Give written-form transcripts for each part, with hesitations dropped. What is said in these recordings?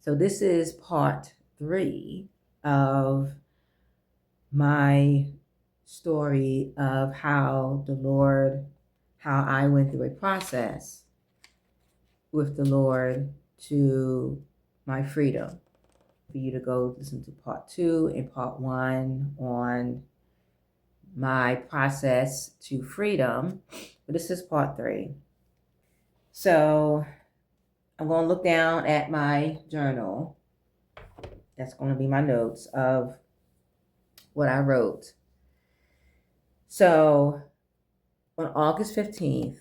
So this is part 3 of my story of how I went through a process with the Lord to my freedom. For you to go listen to part 2 and part 1 on my process to freedom. But this is part 3. So I'm going to look down at my journal. That's going to be my notes of what I wrote. So on August 15th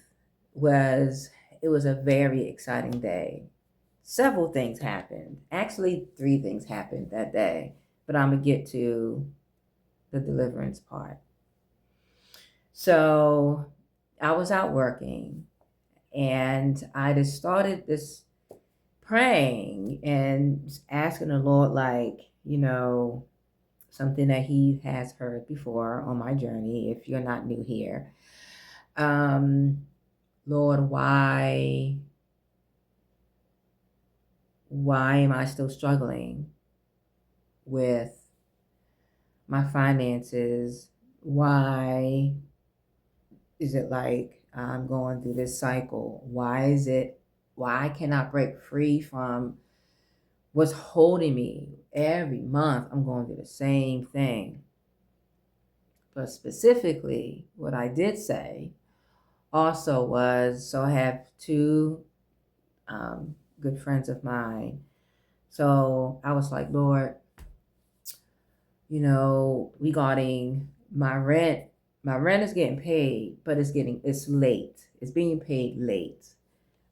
it was a very exciting day. Several things happened. Actually, 3 things happened that day, but I'm going to get to the deliverance part. So I was out working and I just started this praying and asking the Lord, something that He has heard before on my journey, if you're not new here. Lord, why am I still struggling with my finances? Why is it like I'm going through this cycle? Why I cannot break free from what's holding me? Every month I'm going through the same thing. But specifically, what I did say also was, so I have 2 good friends of mine. So I was like, Lord, regarding my rent is getting paid, but it's late. It's being paid late.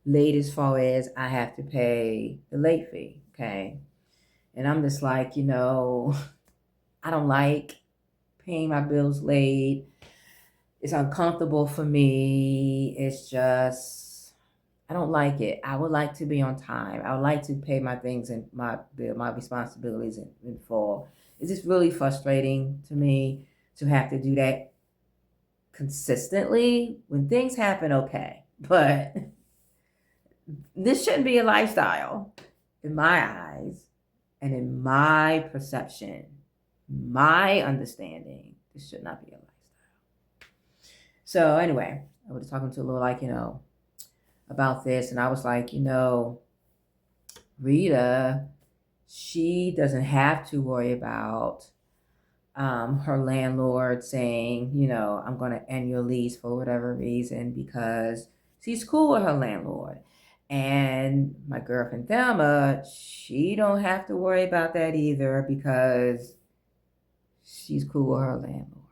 Late as far as I have to pay the late fee. Okay. And I'm just like, I don't like paying my bills late. It's uncomfortable for me. It's just, I don't like it. I would like to be on time. I would like to pay my things and my responsibilities in full. It's just really frustrating to me to have to do that consistently. When things happen, okay. But this shouldn't be a lifestyle in my eyes and in my perception, my understanding. This should not be a lifestyle. So anyway, I was talking to a little about this, and I was like, Rita, she doesn't have to worry about her landlord saying, I'm going to end your lease for whatever reason, because she's cool with her landlord. And my girlfriend Thelma, she don't have to worry about that either, because she's cool with her landlord.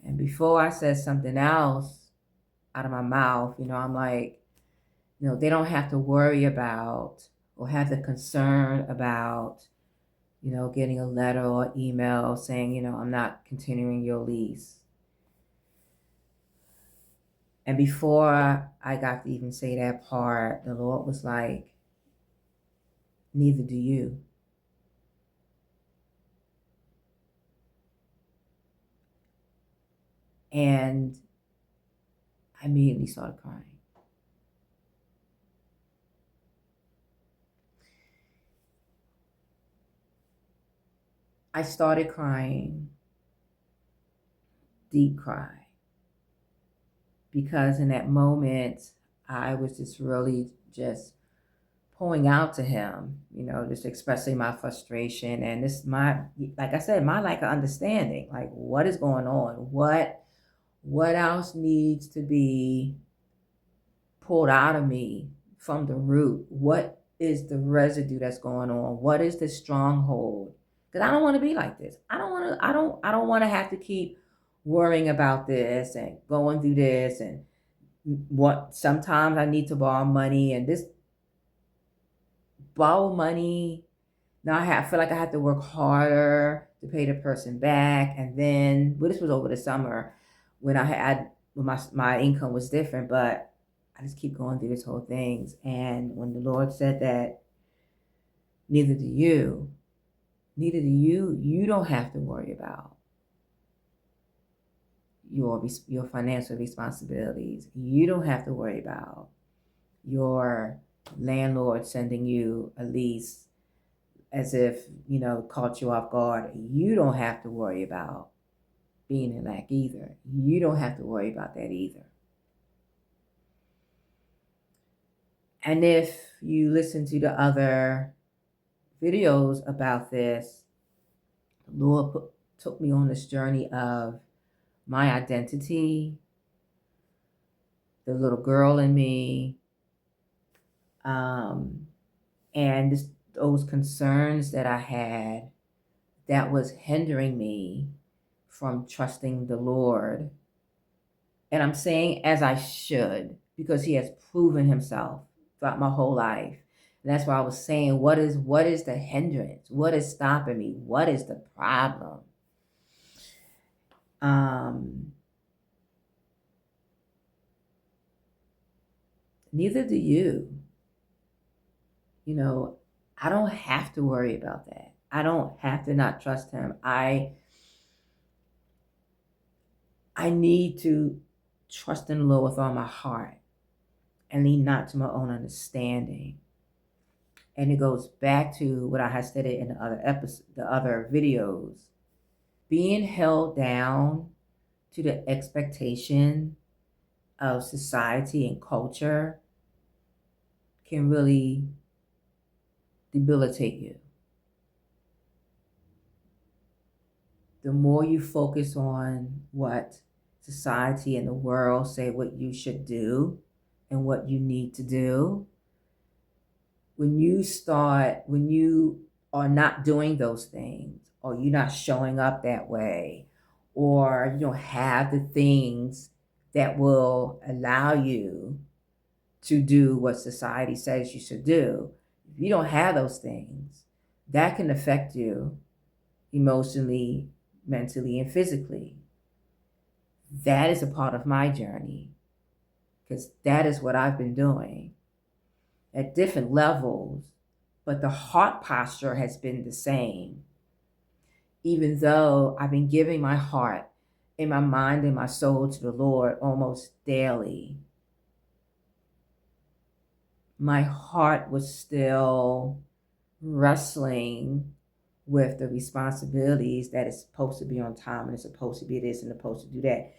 And before I said something else out of my mouth, I'm like, they don't have to worry about or have the concern about, getting a letter or email saying, I'm not continuing your lease. And before I got to even say that part, the Lord was like, neither do you. And I immediately started crying. I started crying, deep cry, because in that moment, I was just really just pouring out to him, just expressing my frustration and like I said, my lack of understanding, like what is going on, what else needs to be pulled out of me from the root, what is the residue that's going on, what is the stronghold, because I don't want to be like this. I don't want to have to keep worrying about this and going through this, and what sometimes I need to borrow money, and this borrow money. Now feel like I have to work harder to pay the person back. And then, this was over the summer when my income was different, but I just keep going through this whole things. And when the Lord said that, neither do you, you don't have to worry about your financial responsibilities. You don't have to worry about your landlord sending you a lease as if, caught you off guard. You don't have to worry about being in lack either. You don't have to worry about that either. And if you listen to the other videos about this, the Lord took me on this journey of my identity, the little girl in me, and those concerns that I had that was hindering me from trusting the Lord. And I'm saying as I should, because he has proven himself throughout my whole life. And that's why I was saying, what is the hindrance? What is stopping me? What is the problem? Neither do you. I don't have to worry about that. I don't have to not trust him. I need to trust in the Lord with all my heart and lean not to my own understanding. And it goes back to what I had stated in the other the other videos. Being held down to the expectation of society and culture can really debilitate you. The more you focus on what society and the world say what you should do and what you need to do, when you are not doing those things, or you're not showing up that way, or you don't have the things that will allow you to do what society says you should do, if you don't have those things, that can affect you emotionally, mentally, and physically. That is a part of my journey, because that is what I've been doing at different levels, but the heart posture has been the same. Even though I've been giving my heart and my mind and my soul to the Lord almost daily, my heart was still wrestling with the responsibilities that it's supposed to be on time and it's supposed to be this and supposed to do that.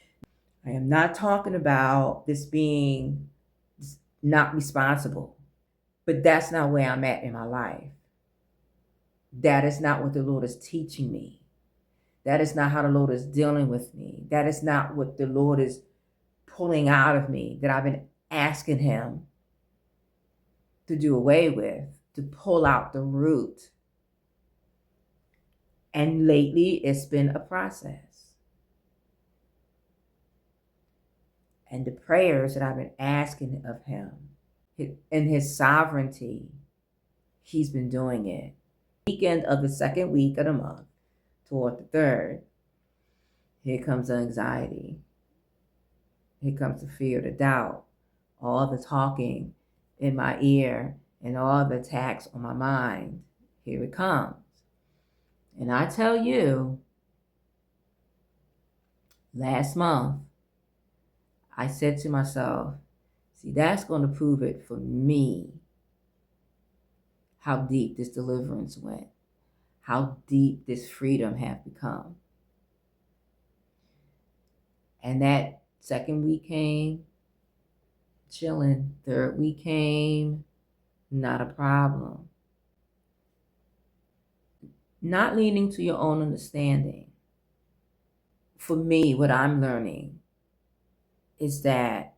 I am not talking about this being not responsible, but that's not where I'm at in my life. That is not what the Lord is teaching me. That is not how the Lord is dealing with me. That is not what the Lord is pulling out of me, that I've been asking him to do away with, to pull out the root. And lately, it's been a process. And the prayers that I've been asking of him, in his sovereignty, he's been doing it. Weekend of the second week of the month, toward the third, here comes the anxiety. Here comes the fear, the doubt, all the talking in my ear, and all the attacks on my mind. Here it comes. And I tell you, last month, I said to myself, see, that's going to prove it for me, how deep this deliverance went, how deep this freedom have become. And that second week came, chilling. Third week came, not a problem. Not leaning to your own understanding. For me, what I'm learning is that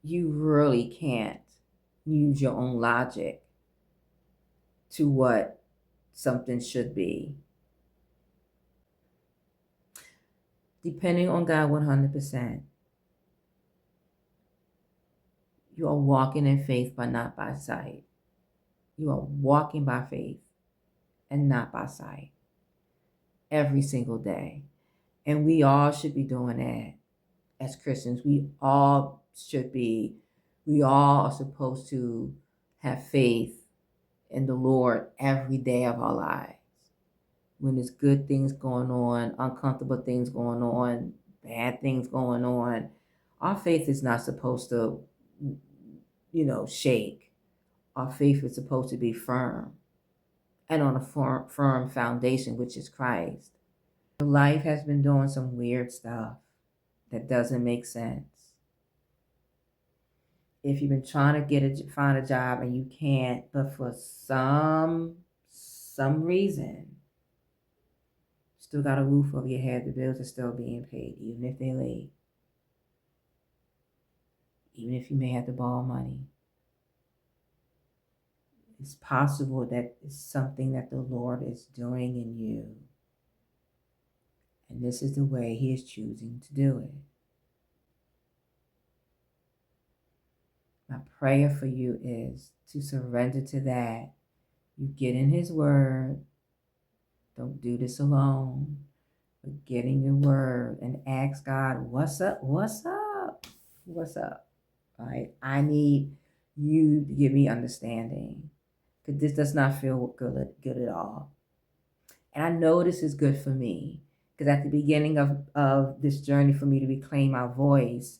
you really can't use your own logic to what something should be. Depending on God 100%, you are walking in faith, but not by sight. You are walking by faith and not by sight every single day. And we all should be doing that as Christians. We all should be. We all are supposed to have faith in the Lord every day of our lives. When there's good things going on, uncomfortable things going on, bad things going on, our faith is not supposed to shake. Our faith is supposed to be firm and on a firm foundation, which is Christ. Life has been doing some weird stuff that doesn't make sense. If you've been trying to find a job and you can't, but for some reason, still got a roof over your head, the bills are still being paid, even if they're late. Even if you may have to borrow money. It's possible that it's something that the Lord is doing in you. And this is the way He is choosing to do it. My prayer for you is to surrender to that. You get in His Word. Don't do this alone. But get in your Word and ask God, what's up? What's up? What's up? All right? I need you to give me understanding. Because this does not feel good at all. And I know this is good for me. Because at the beginning of this journey for me to reclaim my voice,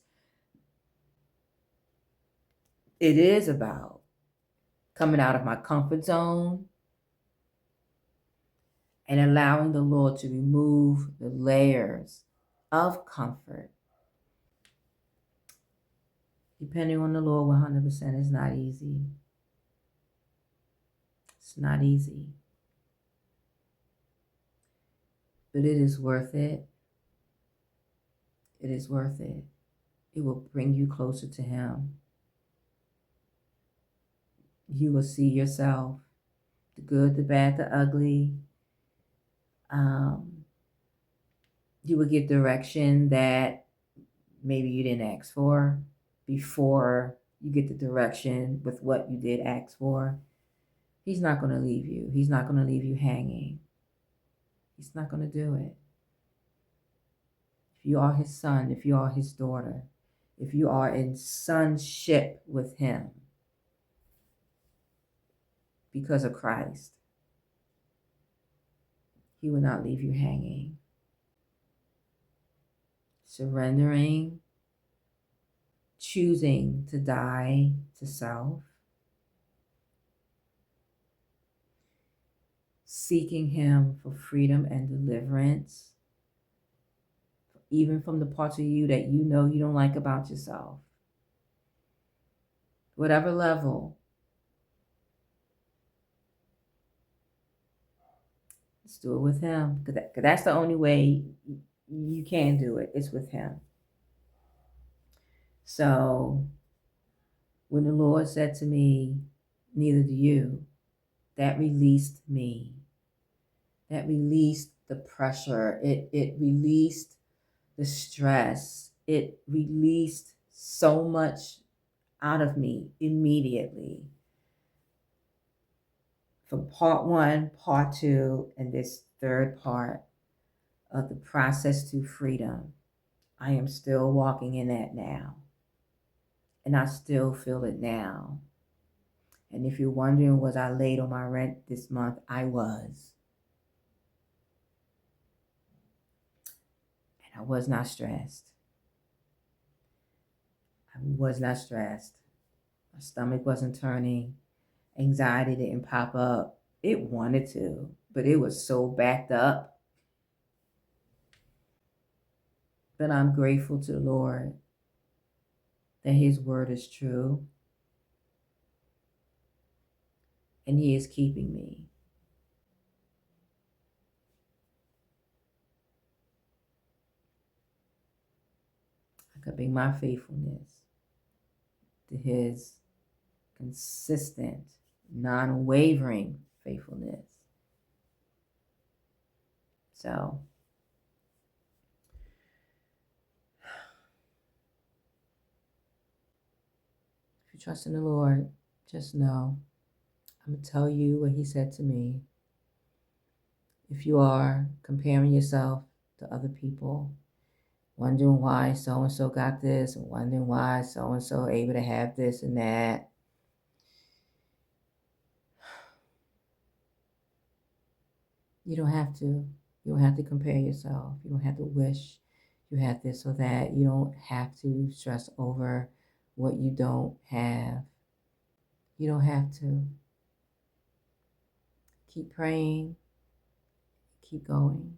it is about coming out of my comfort zone and allowing the Lord to remove the layers of comfort. Depending on the Lord 100% is not easy. It's not easy. But it is worth it. It is worth it. It will bring you closer to Him. You will see yourself, the good, the bad, the ugly. You will get direction that maybe you didn't ask for before you get the direction with what you did ask for. He's not going to leave you. He's not going to leave you hanging. He's not going to do it. If you are His son, if you are His daughter, if you are in sonship with Him because of Christ, He will not leave you hanging. Surrendering, choosing to die to self, seeking Him for freedom and deliverance, even from the parts of you that you know you don't like about yourself. Whatever level, let's do it with Him. Because that's the only way you can do it. It's with Him. So when the Lord said to me, neither do you, that released me. That released the pressure. It released the stress. It released so much out of me immediately. From part 1, part 2, and this third part of the process to freedom, I am still walking in that now. And I still feel it now. And if you're wondering, was I late on my rent this month? I was. And I was not stressed. I was not stressed. My stomach wasn't turning. Anxiety didn't pop up. It wanted to, but it was so backed up. But I'm grateful to the Lord that His word is true. And He is keeping me. I could bring my faithfulness to His consistent, non-wavering faithfulness. So, if you trust in the Lord, just know, I'm going to tell you what He said to me. If you are comparing yourself to other people, wondering why so-and-so got this, and wondering why so-and-so able to have this and that, you don't have to. You don't have to compare yourself. You don't have to wish you had this or that. You don't have to stress over what you don't have. You don't have to. Keep praying, keep going.